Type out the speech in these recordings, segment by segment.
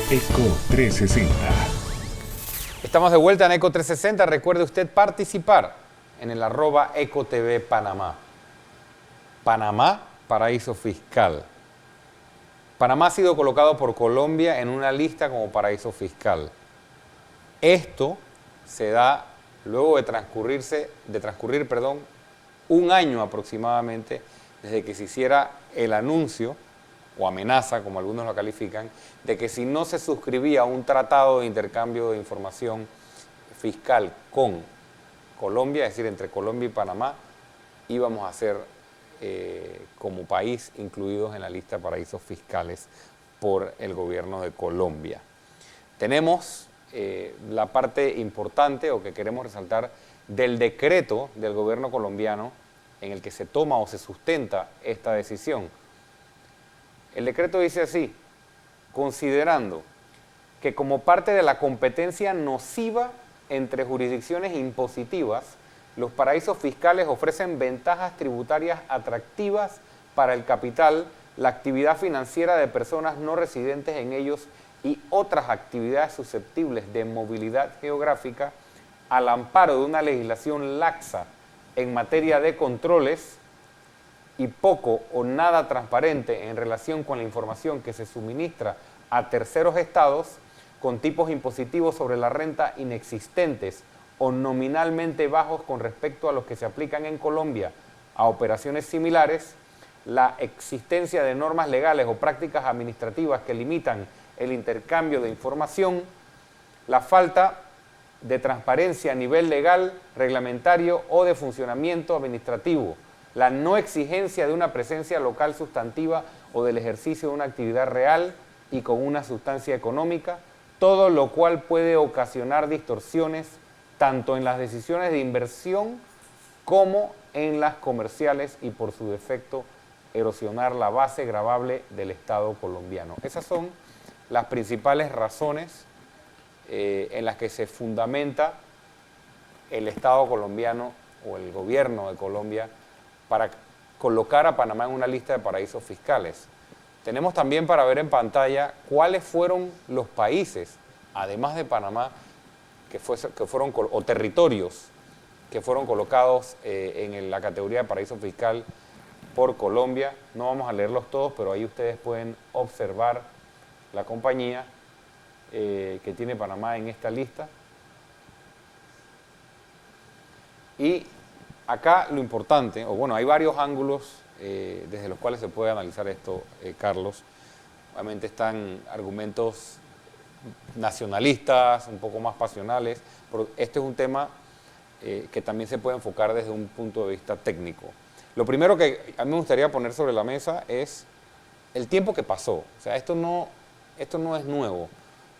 Eco 360. Estamos de vuelta en Eco 360. Recuerde usted participar en el @EcoTV Panamá. Panamá, paraíso fiscal. Panamá ha sido colocado por Colombia en una lista como paraíso fiscal. Esto se da luego de transcurrir, un año aproximadamente desde que se hiciera el anuncio o amenaza, como algunos lo califican, de que si no se suscribía a un tratado de intercambio de información fiscal con Colombia, es decir, entre Colombia y Panamá, íbamos a ser como país incluidos en la lista de paraísos fiscales por el gobierno de Colombia. Tenemos la parte importante o que queremos resaltar del decreto del gobierno colombiano en el que se toma o se sustenta esta decisión. El decreto dice así: considerando que como parte de la competencia nociva entre jurisdicciones impositivas, los paraísos fiscales ofrecen ventajas tributarias atractivas para el capital, la actividad financiera de personas no residentes en ellos y otras actividades susceptibles de movilidad geográfica, al amparo de una legislación laxa en materia de controles y poco o nada transparente en relación con la información que se suministra a terceros estados, con tipos impositivos sobre la renta inexistentes o nominalmente bajos con respecto a los que se aplican en Colombia a operaciones similares, la existencia de normas legales o prácticas administrativas que limitan el intercambio de información, la falta de transparencia a nivel legal, reglamentario o de funcionamiento administrativo, la no exigencia de una presencia local sustantiva o del ejercicio de una actividad real y con una sustancia económica, todo lo cual puede ocasionar distorsiones tanto en las decisiones de inversión como en las comerciales y por su defecto erosionar la base gravable del Estado colombiano. Esas son las principales razones en las que se fundamenta el Estado colombiano o el gobierno de Colombia para colocar a Panamá en una lista de paraísos fiscales. Tenemos también para ver en pantalla cuáles fueron los países, además de Panamá, o territorios que fueron colocados en la categoría de paraíso fiscal por Colombia. No vamos a leerlos todos, pero ahí ustedes pueden observar la compañía que tiene Panamá en esta lista. Y acá lo importante, hay varios ángulos desde los cuales se puede analizar esto, Carlos. Obviamente están argumentos nacionalistas, un poco más pasionales, pero este es un tema que también se puede enfocar desde un punto de vista técnico. Lo primero que a mí me gustaría poner sobre la mesa es el tiempo que pasó. O sea, esto no es nuevo.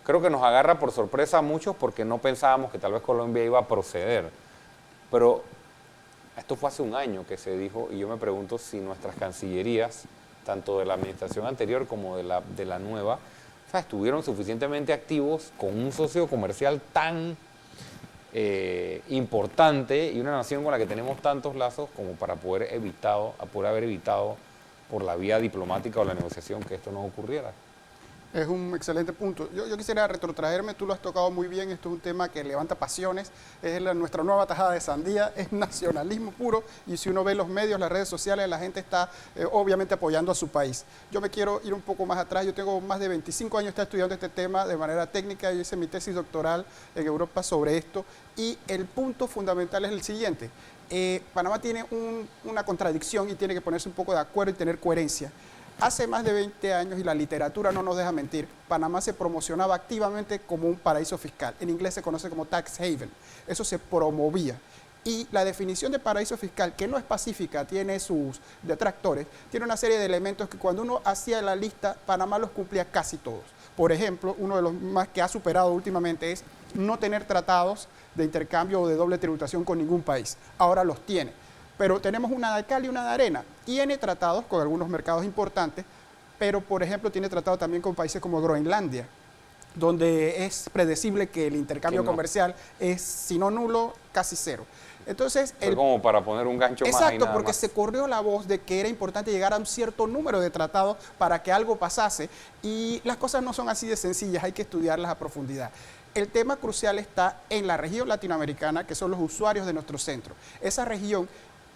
Creo que nos agarra por sorpresa a muchos porque no pensábamos que tal vez Colombia iba a proceder. Pero esto fue hace un año que se dijo, y yo me pregunto si nuestras cancillerías, tanto de la administración anterior como de la nueva, estuvieron suficientemente activos con un socio comercial tan importante y una nación con la que tenemos tantos lazos como para poder haber evitado por la vía diplomática o la negociación que esto no ocurriera. Es un excelente punto. Yo quisiera retrotraerme, tú lo has tocado muy bien, esto es un tema que levanta pasiones, es nuestra nueva tajada de sandía, es nacionalismo puro, y si uno ve los medios, las redes sociales, la gente está obviamente apoyando a su país. Yo me quiero ir un poco más atrás, yo tengo más de 25 años estudiando este tema de manera técnica, yo hice mi tesis doctoral en Europa sobre esto, y el punto fundamental es el siguiente: Panamá tiene una contradicción y tiene que ponerse un poco de acuerdo y tener coherencia. Hace más de 20 años, y la literatura no nos deja mentir, Panamá se promocionaba activamente como un paraíso fiscal. En inglés se conoce como tax haven. Eso se promovía. Y la definición de paraíso fiscal, que no es pacífica, tiene sus detractores, tiene una serie de elementos que cuando uno hacía la lista, Panamá los cumplía casi todos. Por ejemplo, uno de los más que ha superado últimamente es no tener tratados de intercambio o de doble tributación con ningún país. Ahora los tiene. Pero tenemos una de cal y una de arena. Tiene tratados con algunos mercados importantes, pero por ejemplo tiene tratado también con países como Groenlandia, donde es predecible que el intercambio comercial es, si no nulo, casi cero. Entonces, Fue como para poner un gancho más ahí exacto, nada porque más. se corrió la voz de que era importante llegar a un cierto número de tratados para que algo pasase, y las cosas no son así de sencillas, hay que estudiarlas a profundidad. El tema crucial está en la región latinoamericana, que son los usuarios de nuestro centro. Esa región,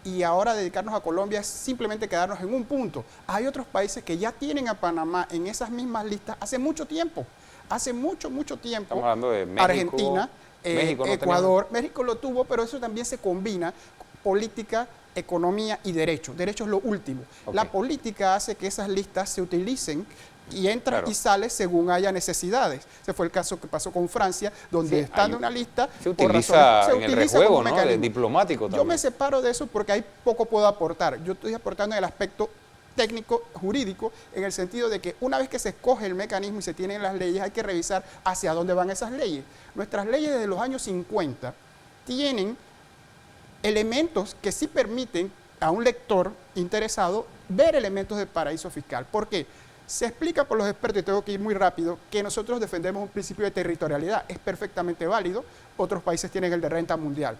y ahora dedicarnos a Colombia es simplemente quedarnos en un punto. Hay otros países que ya tienen a Panamá en esas mismas listas hace mucho tiempo. Hace mucho tiempo. Estamos hablando de México, Argentina, México no Ecuador. México lo tuvo, pero eso también se combina política, economía y derecho. Derecho es lo último. Ok. La política hace que esas listas se utilicen y entra Claro. y sale según haya necesidades. Ese fue el caso que pasó con Francia, donde Sí, estando hay- en una lista, Se por utiliza razones- en el rejuego, como ¿no? De mecanismo. diplomático Yo también. me separo de eso porque hay poco puedo aportar. Yo estoy aportando en el aspecto técnico, jurídico, en el sentido de que una vez que se escoge el mecanismo y se tienen las leyes, hay que revisar hacia dónde van esas leyes. Nuestras leyes desde los años 50 tienen elementos que sí permiten a un lector interesado ver elementos de paraíso fiscal. ¿Por qué? Se explica por los expertos, y tengo que ir muy rápido, que nosotros defendemos un principio de territorialidad. Es perfectamente válido. Otros países tienen el de renta mundial.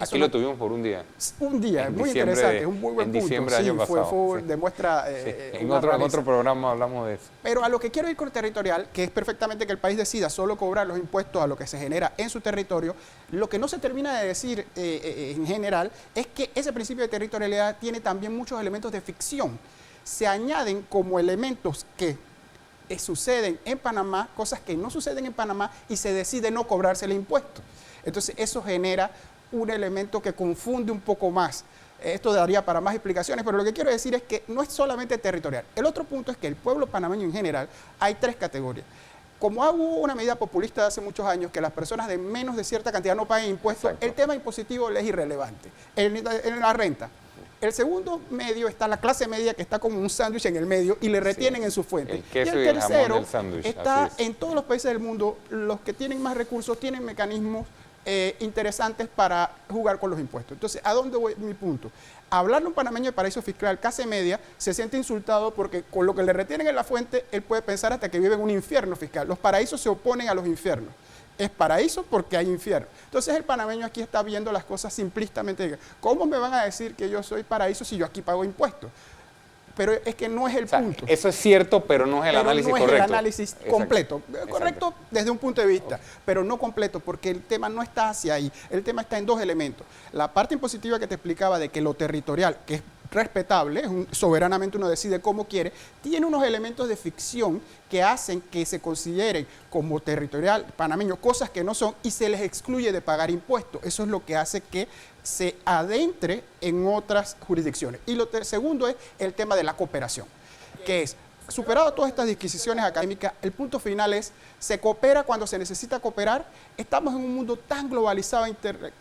Eso Aquí no- lo tuvimos por un día. Un día, En muy diciembre interesante, de- es un muy buen en punto. diciembre del Sí, año pasado, sí. demuestra Sí. En una otro rareza. programa hablamos de eso. Pero a lo que quiero ir con territorial, que es perfectamente que el país decida solo cobrar los impuestos a lo que se genera en su territorio, lo que no se termina de decir en general es que ese principio de territorialidad tiene también muchos elementos de ficción. Se añaden como elementos que suceden en Panamá, cosas que no suceden en Panamá, y se decide no cobrarse el impuesto. Entonces eso genera un elemento que confunde un poco más. Esto daría para más explicaciones, pero lo que quiero decir es que no es solamente territorial. El otro punto es que el pueblo panameño en general, hay tres categorías. Como hubo una medida populista de hace muchos años que las personas de menos de cierta cantidad no paguen impuestos, Exacto. el tema impositivo le es irrelevante en la renta. El segundo medio está la clase media, que está como un sándwich en el medio y le retienen en su fuente. El queso y y el el jamón tercero del sándwich, está así es. en todos los países del mundo, los que tienen más recursos tienen mecanismos interesantes para jugar con los impuestos. Entonces, ¿a dónde voy mi punto? Hablarle a un panameño de paraíso fiscal, clase media, se siente insultado porque con lo que le retienen en la fuente, él puede pensar hasta que vive en un infierno fiscal. Los paraísos se oponen a los infiernos. Es paraíso porque hay infierno. Entonces el panameño aquí está viendo las cosas simplistamente. ¿Cómo me van a decir que yo soy paraíso si yo aquí pago impuestos? Pero es que no es el O sea, punto. eso es cierto, pero no es el Pero análisis no es correcto. el análisis Exacto. completo. Exacto. Correcto desde un punto de vista, pero no completo, porque el tema no está hacia ahí. El tema está en dos elementos. La parte impositiva que te explicaba de que lo territorial, que es respetable, soberanamente uno decide cómo quiere, tiene unos elementos de ficción que hacen que se consideren como territorial panameño cosas que no son, y se les excluye de pagar impuestos. Eso es lo que hace que se adentre en otras jurisdicciones. Y lo segundo es el tema de la cooperación, que es, superado todas estas disquisiciones académicas, el punto final es, se coopera cuando se necesita cooperar. Estamos en un mundo tan globalizado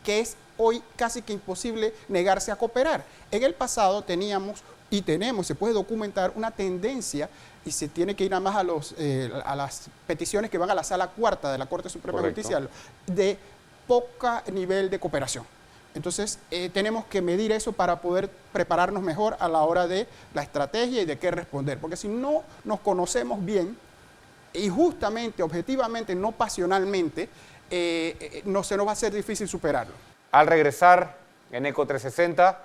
que es hoy casi que imposible negarse a cooperar. En el pasado teníamos y tenemos, se puede documentar una tendencia, y se tiene que ir nada más a las peticiones que van a la sala cuarta de la Corte Suprema de Correcto. Justicia, de poca nivel de cooperación. Entonces, tenemos que medir eso para poder prepararnos mejor a la hora de la estrategia y de qué responder. Porque si no nos conocemos bien, y justamente, objetivamente, no pasionalmente, no se nos va a hacer difícil superarlo. Al regresar en Eco 360,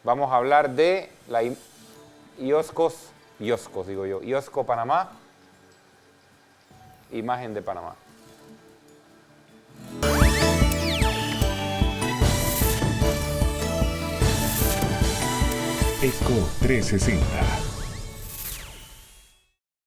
vamos a hablar de la IOSCO Panamá, imagen de Panamá. Eco 360.